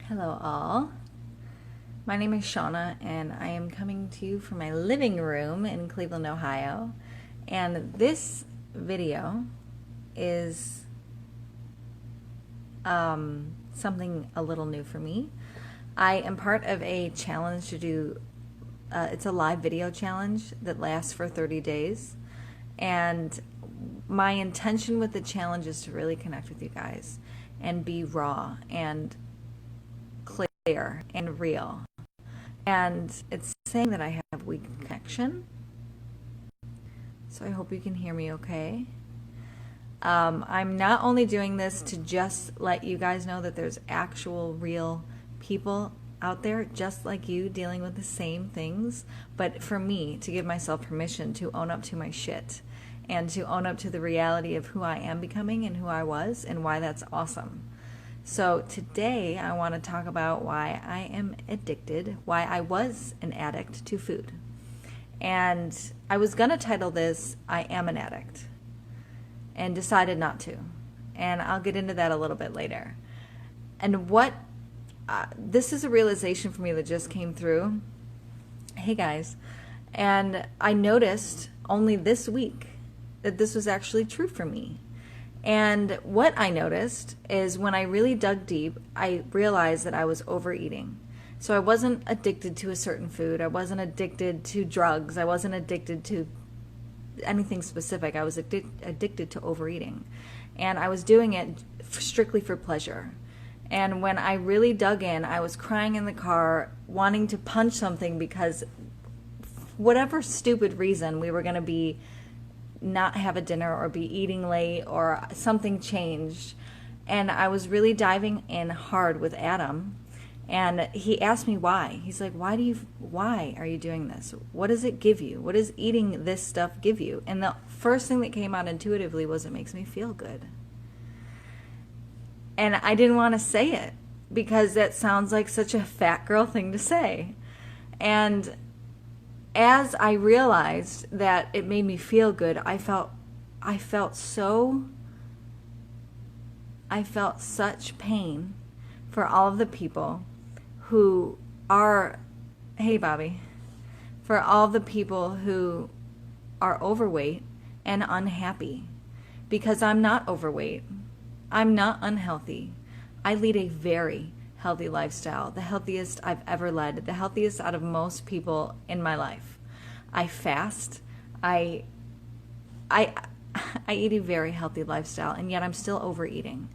Hello all. My name is Shauna and I am coming to you from my living room in Cleveland, Ohio. And this video is something a little new for me. I am part of a challenge to do, it's a live video challenge that lasts for 30 days. And my intention with the challenge is to really connect with you guys and be raw and clear and real. And it's saying that I have weak connection, so I hope you can hear me okay. I'm not only doing this to just let you guys know that there's actual real people out there just like you dealing with the same things, but for me to give myself permission to own up to my shit and to own up to the reality of who I am becoming and who I was and why that's awesome. So today I want to talk about why I am addicted, why I was an addict to food. And I was going to title this, I Am an Addict, and decided not to. And I'll get into that a little bit later. And this is a realization for me that just came through. Hey guys. And I noticed only this week that this was actually true for me. And what I noticed is when I really dug deep, I realized that I was overeating. So I wasn't addicted to a certain food. I wasn't addicted to drugs. I wasn't addicted to anything specific. I was addicted to overeating. And I was doing it strictly for pleasure. And when I really dug in, I was crying in the car, wanting to punch something because whatever stupid reason we were going to be not have a dinner or be eating late or something changed. And I was really diving in hard with Adam, and he asked me why. He's like, why are you doing this? What does it give you? What does eating this stuff give you? And the first thing that came out intuitively was it makes me feel good. And I didn't want to say it because that sounds like such a fat girl thing to say. And as I realized that it made me feel good, I felt such pain for all of the people who are, hey Bobby, for all the people who are overweight and unhappy, because I'm not overweight. I'm not unhealthy. I lead a very healthy lifestyle, the healthiest I've ever led, the healthiest out of most people in my life. I fast. I eat a very healthy lifestyle, and yet I'm still overeating.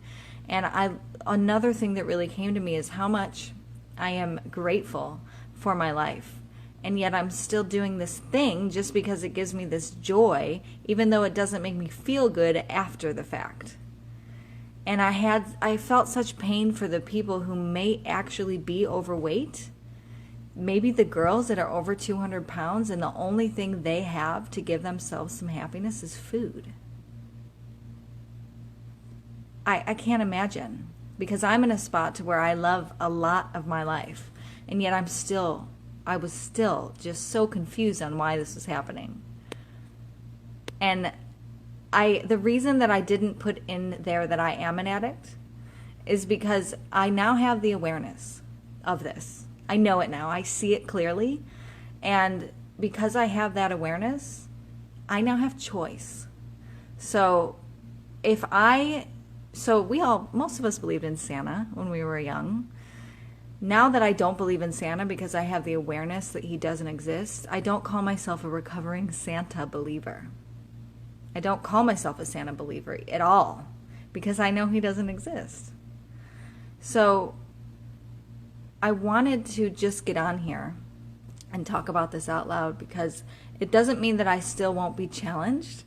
And another thing that really came to me is how much I am grateful for my life. And yet I'm still doing this thing just because it gives me this joy, even though it doesn't make me feel good after the fact. And I felt such pain for the people who may actually be overweight. Maybe the girls that are over 200 pounds and the only thing they have to give themselves some happiness is food. I can't imagine, because I'm in a spot to where I love a lot of my life, and yet I was still just so confused on why this was happening. And the reason that I didn't put in there that I am an addict is because I now have the awareness of this. I know it now. I see it clearly. And because I have that awareness, I now have choice. So most of us believed in Santa when we were young. Now that I don't believe in Santa because I have the awareness that he doesn't exist, I don't call myself a recovering Santa believer. I don't call myself a Santa believer at all because I know he doesn't exist. So I wanted to just get on here and talk about this out loud because it doesn't mean that I still won't be challenged.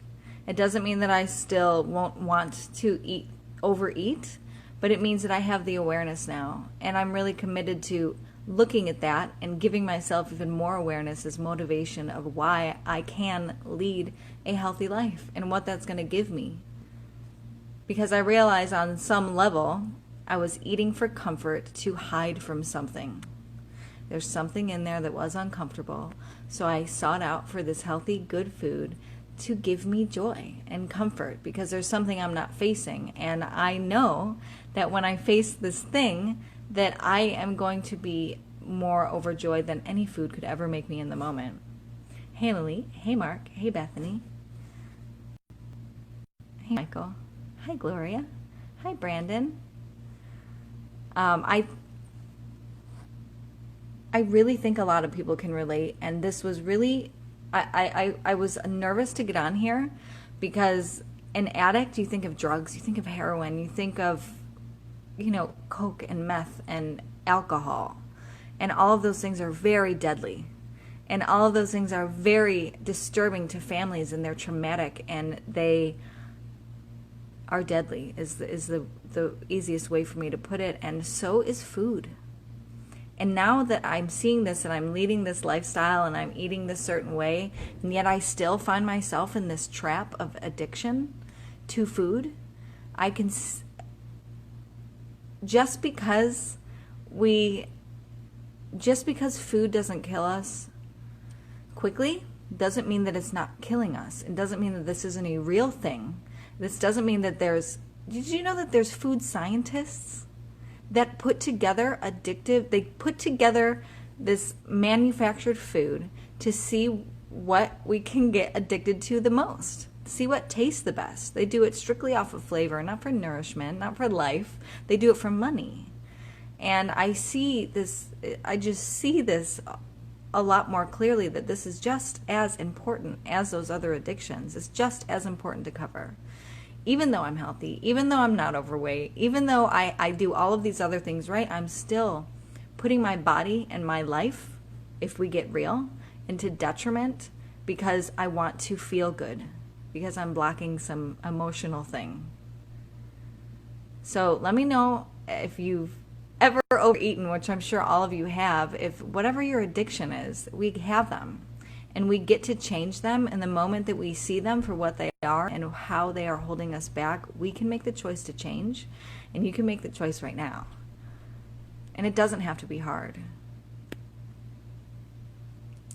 It doesn't mean that I still won't want to overeat, but it means that I have the awareness now, and I'm really committed to looking at that and giving myself even more awareness as motivation of why I can lead a healthy life and what that's going to give me. Because I realize on some level, I was eating for comfort to hide from something. There's something in there that was uncomfortable, so I sought out for this healthy, good food to give me joy and comfort because there's something I'm not facing. And I know that when I face this thing, that I am going to be more overjoyed than any food could ever make me in the moment. Hey Lily, hey Mark, hey Bethany, hey Michael, hi Gloria, hi Brandon. I really think a lot of people can relate, and this was really, I was nervous to get on here because an addict, you think of drugs, you think of heroin, you think of, coke and meth and alcohol, and all of those things are very deadly. And all of those things are very disturbing to families, and they're traumatic, and they are deadly is the easiest way for me to put it. And so is food. And now that I'm seeing this and I'm leading this lifestyle and I'm eating this certain way, and yet I still find myself in this trap of addiction to food, I can, just because food doesn't kill us quickly doesn't mean that it's not killing us. It doesn't mean that this isn't a real thing. This doesn't mean that did you know that there's food scientists that put together they put together this manufactured food to see what we can get addicted to the most, see what tastes the best. They do it strictly off of flavor, not for nourishment, not for life. They do it for money. And I just see this a lot more clearly, that this is just as important as those other addictions. It's just as important to cover. Even though I'm healthy, even though I'm not overweight, even though I do all of these other things right, I'm still putting my body and my life, if we get real, into detriment because I want to feel good, because I'm blocking some emotional thing. So let me know if you've ever overeaten, which I'm sure all of you have. If whatever your addiction is, we have them, and we get to change them. In the moment that we see them for what they are and how they are holding us back, we can make the choice to change, and you can make the choice right now. And it doesn't have to be hard.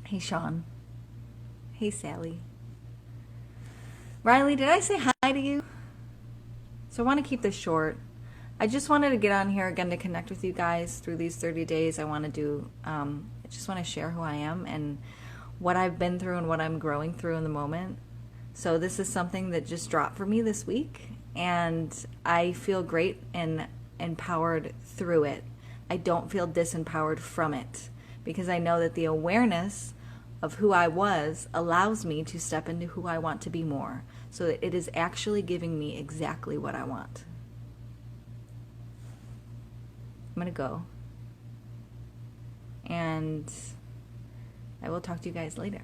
Hey Sean. Hey Sally. Riley, did I say hi to you? So I want to keep this short. I just wanted to get on here again to connect with you guys through these 30 days. I just want to share who I am and what I've been through and what I'm growing through in the moment. So this is something that just dropped for me this week, and I feel great and empowered through it. I don't feel disempowered from it, because I know that the awareness of who I was allows me to step into who I want to be more, so that it is actually giving me exactly what I want. I'm going to go, and I will talk to you guys later.